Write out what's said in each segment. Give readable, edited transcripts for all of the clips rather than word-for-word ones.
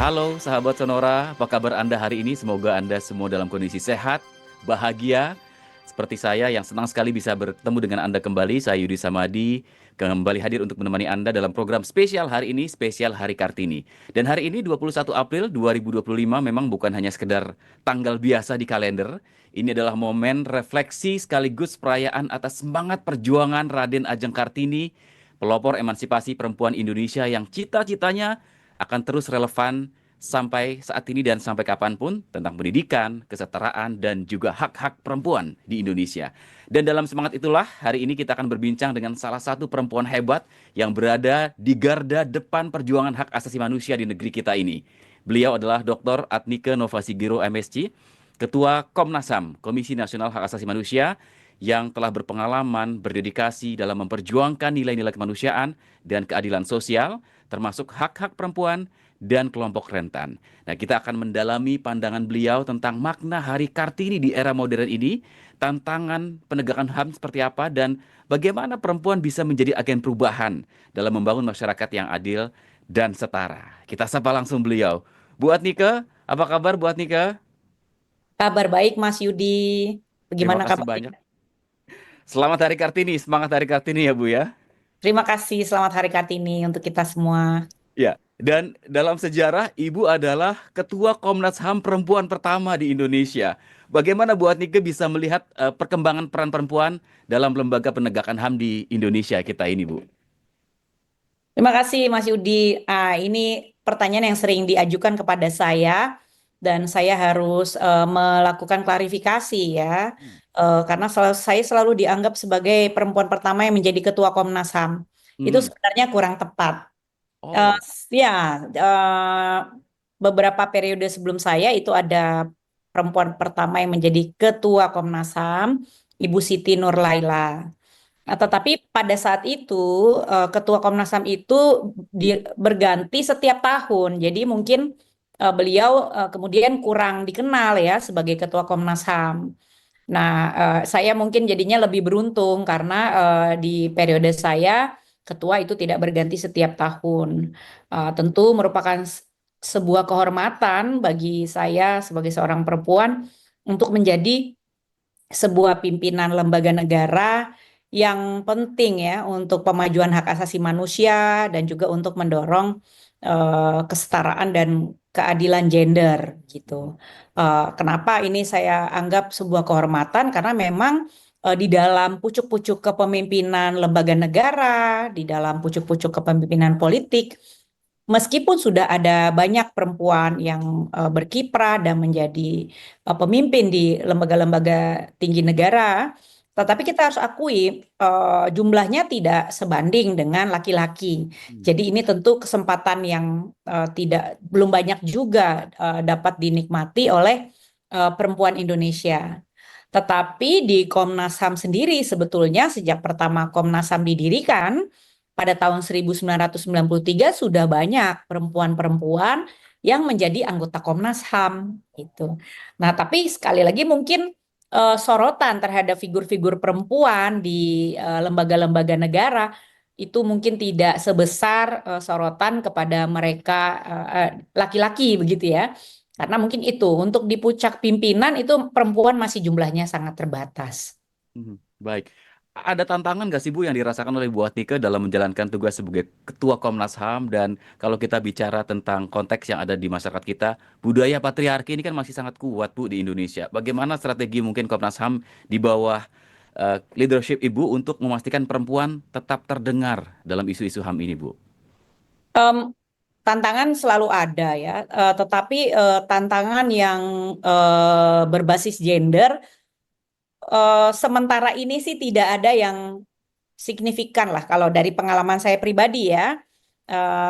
Halo sahabat Sonora, apa kabar Anda hari ini? Semoga Anda semua dalam kondisi sehat, bahagia. Seperti saya yang senang sekali bisa bertemu dengan Anda kembali. Saya Yudi Samadi, kembali hadir untuk menemani Anda dalam program spesial hari ini, spesial Hari Kartini. Dan hari ini 21 April 2025 memang bukan hanya sekedar tanggal biasa di kalender. Ini adalah momen refleksi sekaligus perayaan atas semangat perjuangan Raden Ajeng Kartini, pelopor emansipasi perempuan Indonesia yang cita-citanya akan terus relevan sampai saat ini dan sampai kapanpun tentang pendidikan, kesetaraan, dan juga hak-hak perempuan di Indonesia. Dan dalam semangat itulah, hari ini kita akan berbincang dengan salah satu perempuan hebat yang berada di garda depan perjuangan hak asasi manusia di negeri kita ini. Beliau adalah Dr. Adnike Novasigiro MSc, Ketua Komnas HAM, Komisi Nasional Hak Asasi Manusia, yang telah berpengalaman, berdedikasi dalam memperjuangkan nilai-nilai kemanusiaan dan keadilan sosial, termasuk hak-hak perempuan dan kelompok rentan. Nah, kita akan mendalami pandangan beliau tentang makna Hari Kartini di era modern ini, tantangan penegakan HAM seperti apa, dan bagaimana perempuan bisa menjadi agen perubahan dalam membangun masyarakat yang adil dan setara. Kita sapa langsung beliau. Bu Adnike, apa kabar Bu Adnike? Kabar baik Mas Yudi. Terima Bagaimana kasih banyak. kabarnya? Selamat Hari Kartini, semangat Hari Kartini ya Bu ya. Terima kasih. Selamat Hari Kartini untuk kita semua. Ya, dan dalam sejarah Ibu adalah Ketua Komnas HAM perempuan pertama di Indonesia. Bagaimana Bu Atnike bisa melihat perkembangan peran perempuan dalam lembaga penegakan HAM di Indonesia kita ini, Bu? Terima kasih Mas Yudi. Ini pertanyaan yang sering diajukan kepada saya dan saya harus melakukan klarifikasi ya. Karena saya selalu dianggap sebagai perempuan pertama yang menjadi Ketua Komnas HAM. Itu Hmm. sebenarnya kurang tepat. Eh, Oh. ya, eh, beberapa periode sebelum saya itu ada perempuan pertama yang menjadi Ketua Komnas HAM, Ibu Siti Nurlaila. Tetapi pada saat itu Ketua Komnas HAM itu berganti setiap tahun. Jadi mungkin beliau kemudian kurang dikenal ya sebagai Ketua Komnas HAM. Nah, saya mungkin jadinya lebih beruntung karena di periode saya ketua itu tidak berganti setiap tahun. Tentu merupakan sebuah kehormatan bagi saya sebagai seorang perempuan untuk menjadi sebuah pimpinan lembaga negara yang penting ya untuk pemajuan hak asasi manusia dan juga untuk mendorong kesetaraan dan keadilan gender gitu. Kenapa ini saya anggap sebuah kehormatan? Karena memang di dalam pucuk-pucuk kepemimpinan lembaga negara, di dalam pucuk-pucuk kepemimpinan politik, meskipun sudah ada banyak perempuan yang berkiprah dan menjadi pemimpin di lembaga-lembaga tinggi negara, tetapi kita harus akui jumlahnya tidak sebanding dengan laki-laki. Hmm. Jadi ini tentu kesempatan yang tidak belum banyak juga dapat dinikmati oleh perempuan Indonesia. Tetapi di Komnas HAM sendiri sebetulnya sejak pertama Komnas HAM didirikan pada tahun 1993 sudah banyak perempuan-perempuan yang menjadi anggota Komnas HAM gitu. Nah, tapi sekali lagi mungkin sorotan terhadap figur-figur perempuan di lembaga-lembaga negara itu mungkin tidak sebesar sorotan kepada mereka laki-laki begitu ya. Karena mungkin itu untuk di puncak pimpinan itu perempuan masih jumlahnya sangat terbatas. Hmm. Baik. Ada tantangan nggak sih Bu yang dirasakan oleh Bu Atnike dalam menjalankan tugas sebagai Ketua Komnas HAM, dan kalau kita bicara tentang konteks yang ada di masyarakat kita, budaya patriarki ini kan masih sangat kuat Bu di Indonesia. Bagaimana strategi mungkin Komnas HAM di bawah leadership Ibu untuk memastikan perempuan tetap terdengar dalam isu-isu HAM ini, Bu? Em, Tantangan selalu ada ya, tetapi tantangan yang berbasis gender sementara ini sih tidak ada yang signifikan lah kalau dari pengalaman saya pribadi ya.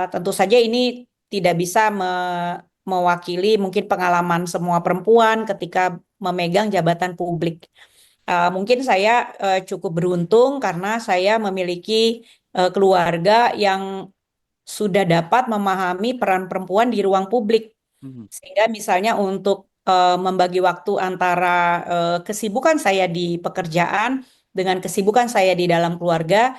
Tentu saja ini tidak bisa mewakili mungkin pengalaman semua perempuan ketika memegang jabatan publik. Mungkin saya cukup beruntung karena saya memiliki keluarga yang sudah dapat memahami peran perempuan di ruang publik. Mhm. Sehingga misalnya untuk membagi waktu antara kesibukan saya di pekerjaan dengan kesibukan saya di dalam keluarga,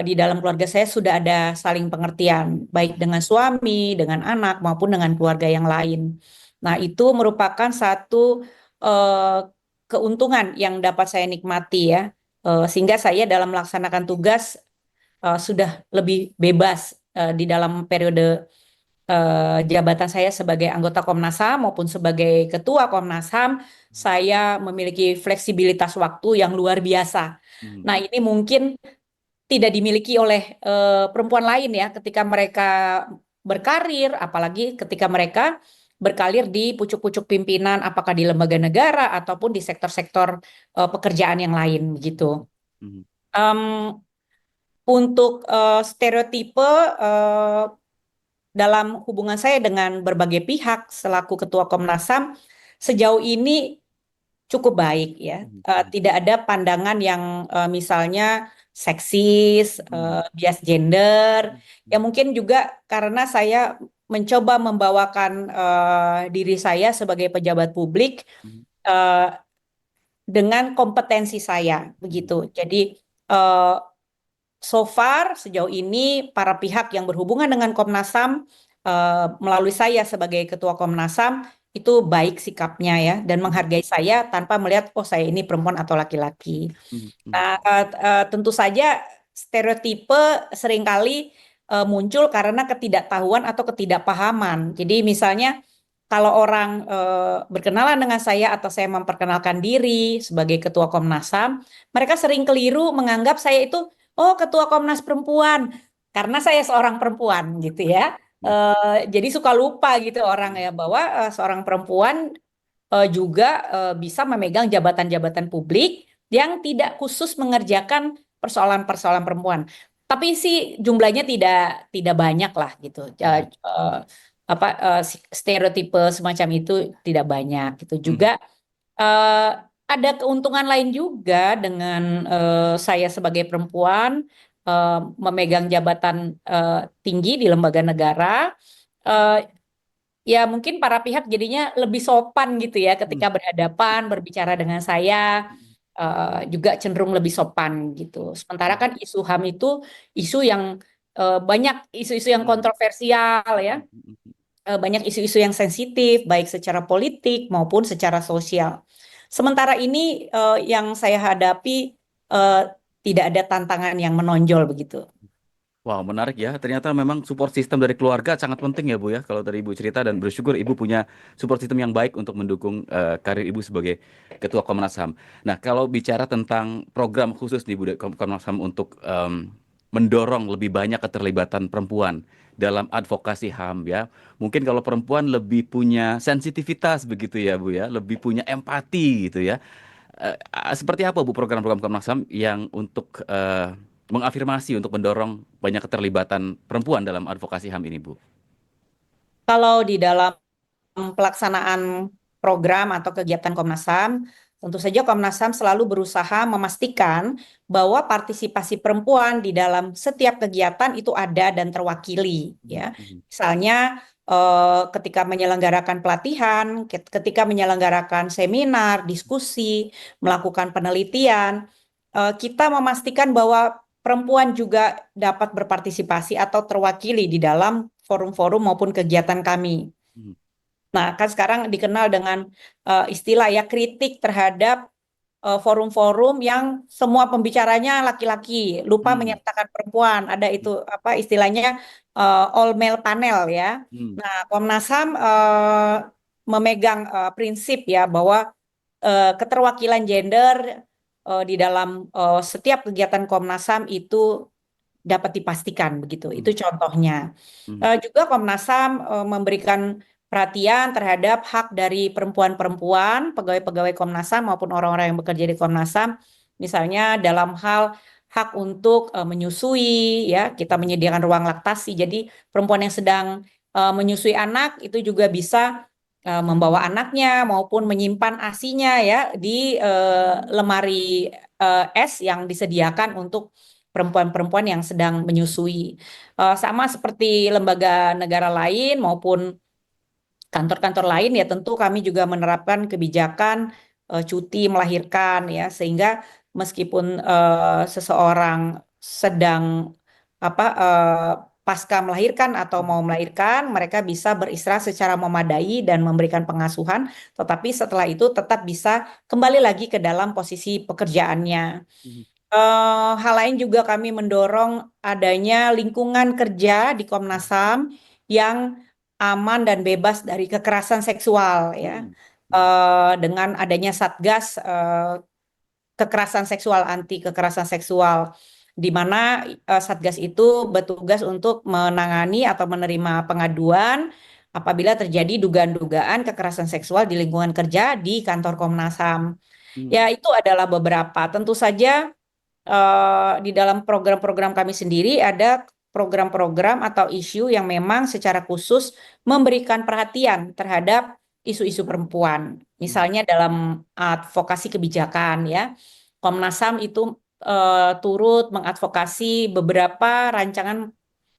di dalam keluarga saya sudah ada saling pengertian, baik dengan suami, dengan anak, maupun dengan keluarga yang lain. Nah, itu merupakan satu eh, keuntungan yang dapat saya nikmati ya. Sehingga saya dalam melaksanakan tugas sudah lebih bebas di dalam periode jabatan saya sebagai anggota Komnas HAM maupun sebagai ketua Komnas HAM, saya memiliki fleksibilitas waktu yang luar biasa. Hmm. Nah, ini mungkin tidak dimiliki oleh perempuan lain ya ketika mereka berkarir, apalagi ketika mereka berkarir di pucuk-pucuk pimpinan, apakah di lembaga negara ataupun di sektor-sektor pekerjaan yang lain gitu. Hmm. Em, untuk stereotipe dalam hubungan saya dengan berbagai pihak selaku Ketua Komnas HAM sejauh ini cukup baik ya. Hmm. Tidak ada pandangan yang misalnya seksis, bias gender. Ya mungkin juga karena saya mencoba membawakan diri saya sebagai pejabat publik eh, dengan kompetensi saya begitu. Jadi eh, so far sejauh ini para pihak yang berhubungan dengan Komnas HAM melalui saya sebagai Ketua Komnas HAM itu baik sikapnya ya dan menghargai saya tanpa melihat oh saya ini perempuan atau laki-laki. Nah, tentu saja stereotipe seringkali muncul karena ketidaktahuan atau ketidakpahaman. Jadi misalnya kalau orang berkenalan dengan saya atau saya memperkenalkan diri sebagai Ketua Komnas HAM, mereka sering keliru menganggap saya itu oh Ketua Komnas Perempuan karena saya seorang perempuan gitu ya. Jadi suka lupa gitu orang ya bahwa seorang perempuan juga bisa memegang jabatan-jabatan publik yang tidak khusus mengerjakan persoalan-persoalan perempuan. Tapi sih jumlahnya tidak tidak banyak lah gitu. Stereotipe semacam itu tidak banyak gitu. Juga eh, ada keuntungan lain juga dengan saya sebagai perempuan memegang jabatan tinggi di lembaga negara. Eh, Ya, mungkin para pihak jadinya lebih sopan gitu ya ketika berhadapan, berbicara dengan saya, juga cenderung lebih sopan gitu. Sementara kan isu HAM itu isu yang banyak isu-isu yang kontroversial ya, banyak isu-isu yang sensitif, baik secara politik maupun secara sosial. Sementara ini yang saya hadapi eh, tidak ada tantangan yang menonjol begitu. Wow, menarik ya. Ternyata memang support system dari keluarga sangat penting ya Bu ya. Kalau tadi Ibu cerita dan bersyukur Ibu punya support system yang baik untuk mendukung karir Ibu sebagai Ketua Komnas HAM. Nah, kalau bicara tentang program khusus nih Bu dari Komnas HAM untuk mendorong lebih banyak keterlibatan perempuan dalam advokasi HAM ya. Mungkin kalau perempuan lebih punya sensitivitas begitu ya Bu ya, lebih punya empati gitu ya. Seperti apa Bu program-program Komnas HAM yang untuk mengafirmasi untuk mendorong banyak keterlibatan perempuan dalam advokasi HAM ini Bu? Kalau di dalam pelaksanaan program atau kegiatan Komnas HAM, tentu saja Komnas HAM selalu berusaha memastikan bahwa partisipasi perempuan di dalam setiap kegiatan itu ada dan terwakili, ya. Misalnya ketika menyelenggarakan pelatihan, ketika menyelenggarakan seminar, diskusi, melakukan penelitian, kita memastikan bahwa perempuan juga dapat berpartisipasi atau terwakili di dalam forum-forum maupun kegiatan kami. Nah, kan sekarang dikenal dengan istilah ya kritik terhadap forum-forum yang semua pembicaranya laki-laki, lupa menyertakan perempuan. Ada itu apa istilahnya all male panel ya. Nah, Komnas HAM memegang prinsip ya bahwa keterwakilan gender di dalam setiap kegiatan Komnas HAM itu dapat dipastikan begitu. Itu contohnya. Juga Komnas HAM memberikan perhatian terhadap hak dari perempuan-perempuan, pegawai-pegawai Komnas HAM maupun orang-orang yang bekerja di Komnas HAM, misalnya dalam hal hak untuk menyusui, ya kita menyediakan ruang laktasi. Jadi perempuan yang sedang menyusui anak itu juga bisa membawa anaknya maupun menyimpan ASI-nya ya di lemari es yang disediakan untuk perempuan-perempuan yang sedang menyusui. Sama seperti lembaga negara lain maupun kantor-kantor lain ya tentu kami juga menerapkan kebijakan cuti melahirkan ya sehingga meskipun seseorang sedang apa pasca melahirkan atau mau melahirkan, mereka bisa beristirahat secara memadai dan memberikan pengasuhan, tetapi setelah itu tetap bisa kembali lagi ke dalam posisi pekerjaannya. Mhm. Hal lain juga kami mendorong adanya lingkungan kerja di Komnas HAM yang aman dan bebas dari kekerasan seksual ya. Mhm. Mhm. Dengan adanya Satgas kekerasan seksual, anti kekerasan seksual, di mana Satgas itu bertugas untuk menangani atau menerima pengaduan apabila terjadi dugaan-dugaan kekerasan seksual di lingkungan kerja di kantor Komnas HAM. Mhm. Ya, itu adalah beberapa. Tentu saja di dalam program-program kami sendiri ada program-program atau isu yang memang secara khusus memberikan perhatian terhadap isu-isu perempuan. Mhm. Misalnya dalam advokasi kebijakan ya. Komnas HAM itu turut mengadvokasi beberapa rancangan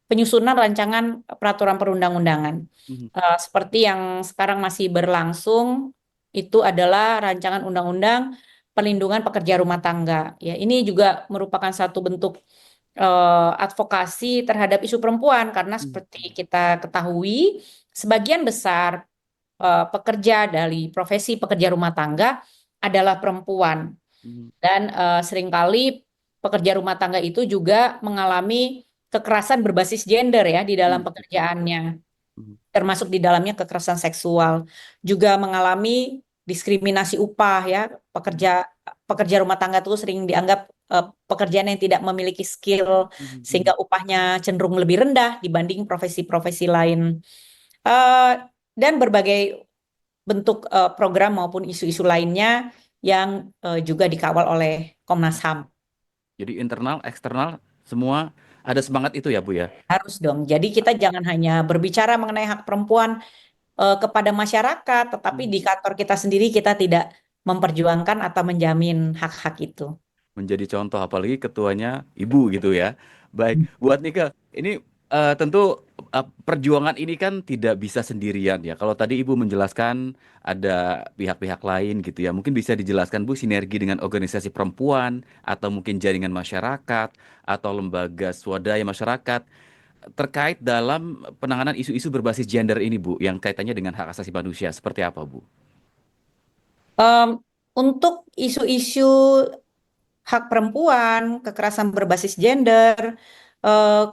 penyusunan rancangan peraturan perundang-undangan. Mhm. Seperti yang sekarang masih berlangsung itu adalah rancangan undang-undang perlindungan pekerja rumah tangga. Ya, ini juga merupakan satu bentuk advokasi terhadap isu perempuan karena Mhm. seperti kita ketahui sebagian besar pekerja dari profesi pekerja rumah tangga adalah perempuan Mhm. dan seringkali pekerja rumah tangga itu juga mengalami kekerasan berbasis gender ya di dalam Mhm. Betul. pekerjaannya, Mhm. termasuk di dalamnya kekerasan seksual, juga mengalami diskriminasi upah ya. Mhm. Pekerja pekerja rumah tangga itu sering dianggap pekerjaan yang tidak memiliki skill Mhm. Mhm. sehingga upahnya cenderung lebih rendah dibanding profesi-profesi lain. Eh, dan berbagai bentuk program maupun isu-isu lainnya yang juga dikawal oleh Komnas HAM. Jadi internal, eksternal, semua ada semangat itu ya, Bu ya? Harus dong. Jadi kita jangan hanya berbicara mengenai hak perempuan kepada masyarakat, tetapi Mhm. di kantor kita sendiri kita tidak memperjuangkan atau menjamin hak-hak itu. Menjadi contoh apalagi ketuanya ibu gitu ya. Baik, buat Nika, ini tentu perjuangan ini kan tidak bisa sendirian ya. Kalau tadi Ibu menjelaskan ada pihak-pihak lain gitu ya. Mungkin bisa dijelaskan Bu sinergi dengan organisasi perempuan atau mungkin jaringan masyarakat atau lembaga swadaya masyarakat terkait dalam penanganan isu-isu berbasis gender ini Bu yang kaitannya dengan hak asasi manusia. Seperti apa Bu? Em, untuk isu-isu hak perempuan, kekerasan berbasis gender,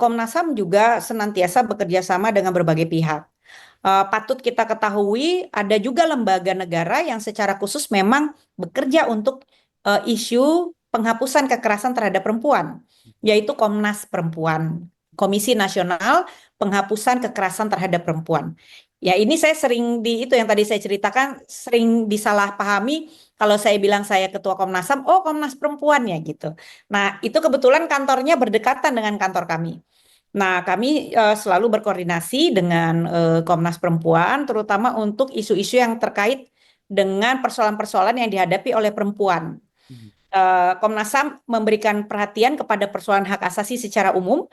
Komnas HAM juga senantiasa bekerja sama dengan berbagai pihak. Patut kita ketahui ada juga lembaga negara yang secara khusus memang bekerja untuk isu penghapusan kekerasan terhadap perempuan, yaitu Komnas Perempuan, Komisi Nasional Penghapusan Kekerasan Terhadap Perempuan. Ya, ini saya sering di itu yang tadi saya ceritakan sering disalahpahami kalau saya bilang saya ketua Komnas HAM, oh Komnas Perempuan ya gitu. Nah, itu kebetulan kantornya berdekatan dengan kantor kami. Nah, kami selalu berkoordinasi dengan Komnas Perempuan, terutama untuk isu-isu yang terkait dengan persoalan-persoalan yang dihadapi oleh perempuan. Mhm. Komnas HAM memberikan perhatian kepada persoalan hak asasi secara umum,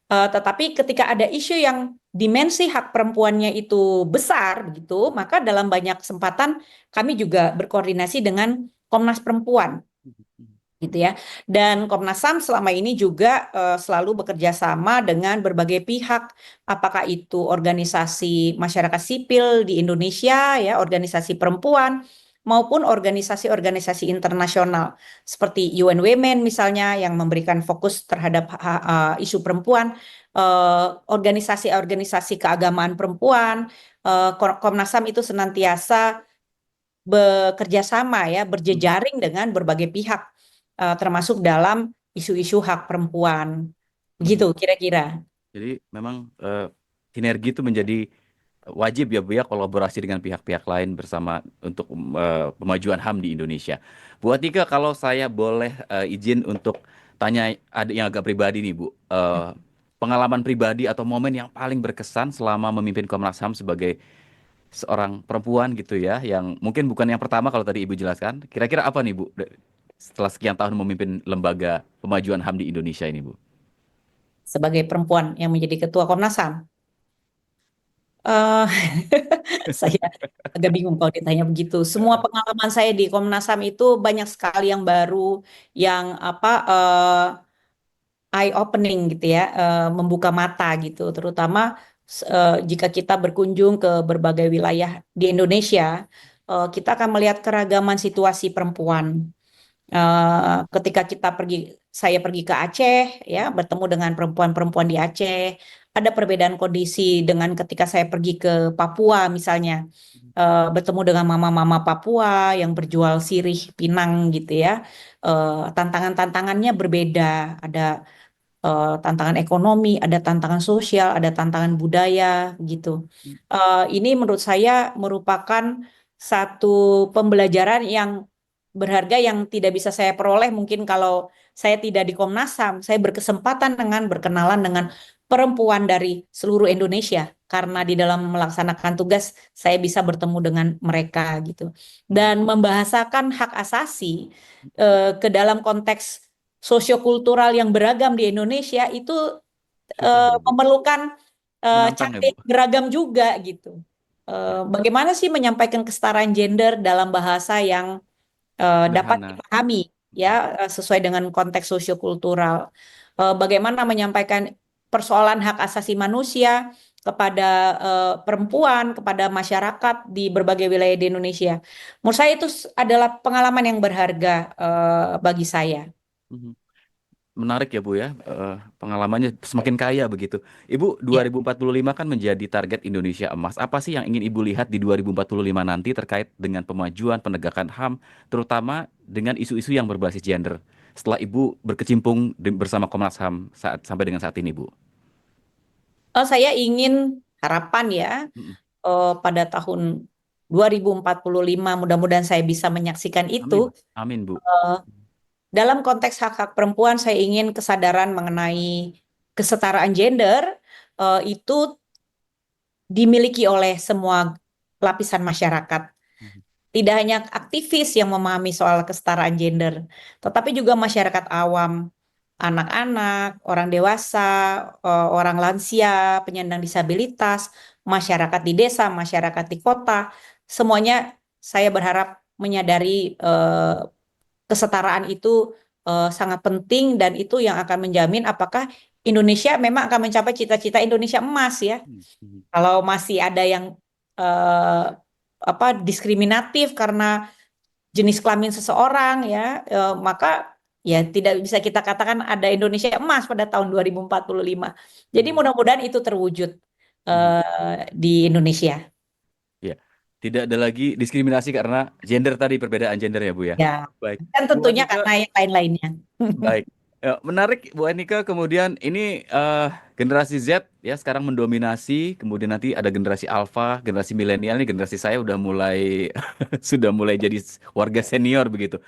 tetapi ketika ada isu yang dimensi hak perempuannya itu besar, begitu, maka dalam banyak kesempatan kami juga berkoordinasi dengan Komnas Perempuan Mhm. gitu ya. Dan Komnas HAM selama ini juga selalu bekerja sama dengan berbagai pihak, apakah itu organisasi masyarakat sipil di Indonesia ya, organisasi perempuan maupun organisasi-organisasi internasional seperti UN Women misalnya yang memberikan fokus terhadap isu perempuan, organisasi-organisasi keagamaan perempuan, Komnas HAM itu senantiasa bekerja sama ya, Mhm. berjejaring dengan berbagai pihak, termasuk dalam isu-isu hak perempuan. Mhm. Begitu kira-kira. Jadi memang sinergi itu menjadi wajib ya Bu ya kolaborasi dengan pihak-pihak lain bersama untuk pemajuan HAM di Indonesia. Bu Atika, kalau saya boleh izin untuk tanya ada yang agak pribadi nih Bu. Pengalaman pribadi atau momen yang paling berkesan selama memimpin Komnas HAM sebagai seorang perempuan gitu ya, yang mungkin bukan yang pertama kalau tadi Ibu jelaskan. Kira-kira apa nih Bu setelah sekian tahun memimpin lembaga pemajuan HAM di Indonesia ini Bu? Sebagai perempuan yang menjadi ketua Komnas HAM, eh, saya agak bingung kalau ditanya begitu. Semua pengalaman saya di Komnas HAM itu banyak sekali yang baru, yang eye opening gitu ya, membuka mata gitu, terutama jika kita berkunjung ke berbagai wilayah di Indonesia, kita akan melihat keragaman situasi perempuan. Ketika saya pergi ke Aceh, ya, bertemu dengan perempuan-perempuan di Aceh, ada perbedaan kondisi dengan ketika saya pergi ke Papua misalnya, bertemu dengan mama-mama Papua yang berjual sirih pinang gitu ya. Tantangan-tantangannya berbeda, ada tantangan ekonomi, ada tantangan sosial, ada tantangan budaya gitu. Ini menurut saya merupakan satu pembelajaran yang berharga yang tidak bisa saya peroleh mungkin kalau saya tidak di Komnas HAM. Saya berkesempatan dengan berkenalan dengan perempuan dari seluruh Indonesia karena di dalam melaksanakan tugas saya bisa bertemu dengan mereka gitu. Dan membahasakan hak asasi ke dalam konteks sosiokultural yang beragam di Indonesia itu Susah ya Bu, memerlukan menantang ya cara Bu. yang beragam juga gitu. Ya, Bagaimana sih menyampaikan kesetaraan gender dalam bahasa yang dapat sederhana. dipahami ya, sesuai dengan konteks sosiokultural. Bagaimana menyampaikan persoalan hak asasi manusia kepada perempuan, kepada masyarakat di berbagai wilayah di Indonesia. Menurut saya itu adalah pengalaman yang berharga bagi saya. Mhm. Menarik ya Bu ya, pengalamannya semakin kaya begitu. Ibu, Ya. 2045 kan menjadi target Indonesia Emas. Apa sih yang ingin Ibu lihat di 2045 nanti terkait dengan pemajuan penegakan HAM, terutama dengan isu-isu yang berbasis gender? Setelah Ibu berkecimpung bersama Komnas HAM sampai dengan saat ini, Bu. Saya ingin harapan ya, Mm-mm. pada tahun 2045 mudah-mudahan saya bisa menyaksikan itu. Amin. Amin, Bu. Eh, Dalam konteks hak-hak perempuan, saya ingin kesadaran mengenai kesetaraan gender itu dimiliki oleh semua lapisan masyarakat. Mhm. Tidak hanya aktivis yang memahami soal kesetaraan gender, tetapi juga masyarakat awam, anak-anak, orang dewasa, orang lansia, penyandang disabilitas, masyarakat di desa, masyarakat di kota, semuanya saya berharap menyadari kesetaraan itu sangat penting dan itu yang akan menjamin apakah Indonesia memang akan mencapai cita-cita Indonesia emas ya. Mhm. Kalau masih ada yang eh, diskriminatif karena jenis kelamin seseorang ya, maka ya tidak bisa kita katakan ada Indonesia emas pada tahun 2045. Jadi Mhm. mudah-mudahan itu terwujud Mhm. di Indonesia. Ya, tidak ada lagi diskriminasi karena gender tadi, perbedaan gender ya, Bu ya. Ya, Baik. kan Bu tentunya Anika, karena yang lain-lainnya. baik. Menarik Bu Anika, kemudian ini generasi Z ya sekarang mendominasi, kemudian nanti ada generasi Alpha, generasi milenial, ini generasi saya udah mulai sudah mulai jadi warga senior begitu.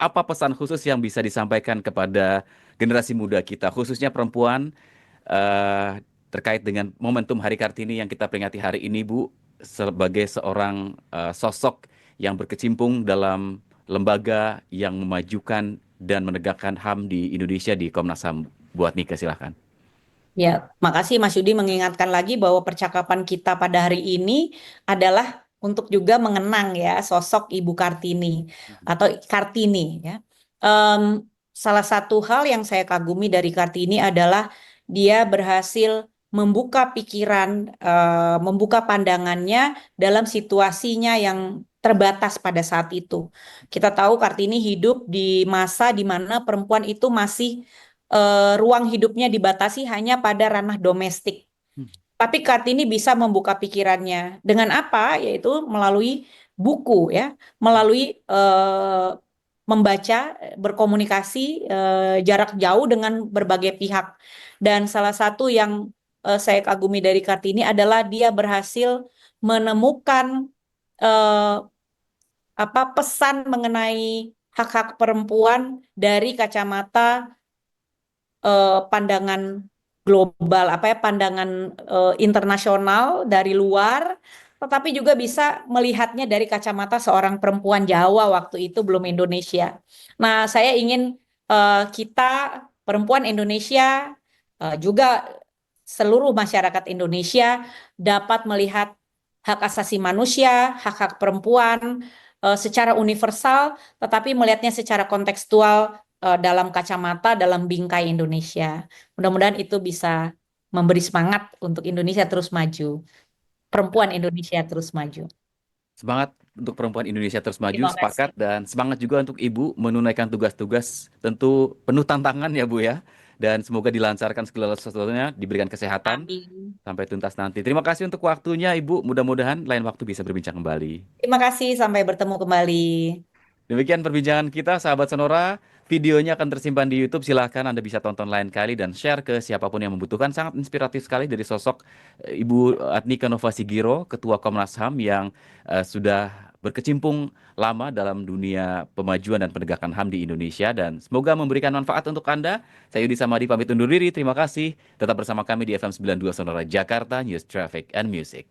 Apa pesan khusus yang bisa disampaikan kepada generasi muda kita, khususnya perempuan terkait dengan momentum Hari Kartini yang kita peringati hari ini, Bu, sebagai seorang sosok yang berkecimpung dalam lembaga yang memajukan dan menegakkan HAM di Indonesia di Komnas HAM. Buat Nika, silahkan. Ya, makasih Mas Yudi mengingatkan lagi bahwa percakapan kita pada hari ini adalah untuk juga mengenang ya sosok Ibu Kartini atau Kartini ya. Salah satu hal yang saya kagumi dari Kartini adalah dia berhasil membuka pikiran, membuka pandangannya dalam situasinya yang terbatas pada saat itu. Kita tahu Kartini hidup di masa di mana perempuan itu masih ruang hidupnya dibatasi hanya pada ranah domestik. Tapi Kartini bisa membuka pikirannya dengan apa? Yaitu melalui buku ya, melalui membaca, berkomunikasi jarak jauh dengan berbagai pihak. Dan salah satu yang saya kagumi dari Kartini adalah dia berhasil menemukan eh, pesan mengenai hak-hak perempuan dari kacamata pandangan global, pandangan internasional dari luar, tetapi juga bisa melihatnya dari kacamata seorang perempuan Jawa waktu itu belum Indonesia. Nah, saya ingin kita perempuan Indonesia juga seluruh masyarakat Indonesia dapat melihat hak asasi manusia, hak-hak perempuan secara universal, tetapi melihatnya secara kontekstual dalam kacamata, dalam bingkai Indonesia. Mudah-mudahan itu bisa memberi semangat untuk Indonesia terus maju, perempuan Indonesia terus maju. Semangat untuk perempuan Indonesia terus maju, Terima kasih. sepakat, dan semangat juga untuk Ibu menunaikan tugas-tugas tentu penuh tantangan ya Bu ya. Dan semoga dilancarkan segala sesuatunya, diberikan kesehatan Amin. sampai tuntas nanti. Terima kasih untuk waktunya Ibu, mudah-mudahan lain waktu bisa berbincang kembali. Terima kasih, sampai bertemu kembali. Demikian perbincangan kita, sahabat Sonora. Videonya akan tersimpan di YouTube. Silahkan Anda bisa tonton lain kali dan share ke siapapun yang membutuhkan. Sangat inspiratif sekali dari sosok Ibu Adnika Nova Sigiro, Ketua Komnas HAM yang sudah berkecimpung lama dalam dunia pemajuan dan penegakan HAM di Indonesia. Dan semoga memberikan manfaat untuk Anda. Saya Yudi Samadi pamit undur diri. Terima kasih. Tetap bersama kami di FM 92 Sonora Jakarta, News Traffic and Music.